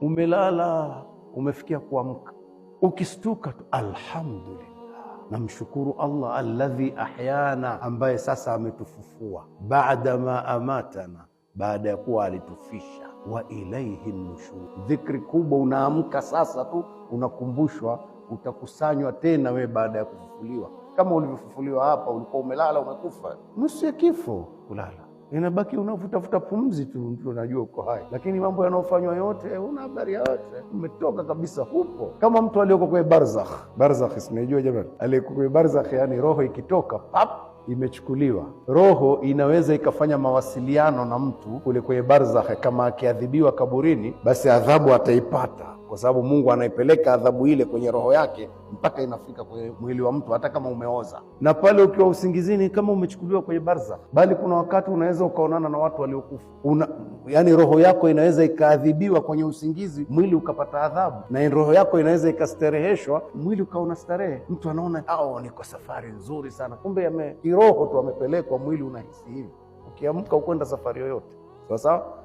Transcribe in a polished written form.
Umelala, umefikia kuamka, ukistuka tu alhamdulillah, namshukuru Allah alladhi ahyana, ambaye sasa ametufufua, baada ma amatana, baada ya kuwa alitufisha, wa ilaihi nushur. Dhikri kubwa, unaamka sasa tu unakumbushwa utakusanywa tena we baada ya kufufuliwa. Kama ulivyofufuliwa hapa, ulikuwa umelala umekufa, nusu ya kifo kulala, inabaki unavutafuta pumzi tu, mtu unajua uko hai, lakini mambo yanayofanywa yote una habari yote, umetoka kabisa, hupo kama mtu aliyoko kwenye barzakh. Barzakh sinajua jamani, aliyeko kwenye barzakh, yani roho ikitoka pap imechukuliwa. Roho inaweza ikafanya mawasiliano na mtu kule kwenye barzakh. Kama akiadhibiwa kaburini, basi adhabu ataipata, kwa sababu Mungu anaipeleka adhabu ile kwenye roho yake mpaka inafika kwenye mwili wa mtu, hata kama umeoza. Na pale ukiwa usingizini, kama umechukuliwa kwenye barzakh, bali kuna wakati unaweza ukaonana na watu waliokufa. Yani roho yako inaweza ikaadhibiwa kwenye usingizi, mwili ukapata adhabu, na roho yako inaweza ikastareheshwa, mwili ukaona starehe. Mtu anaona niko safari nzuri sana, kumbe kiroho tu amepelekwa, mwili unahisi hivi. Ukiamka ukwenda safari yoyote sawa sawa.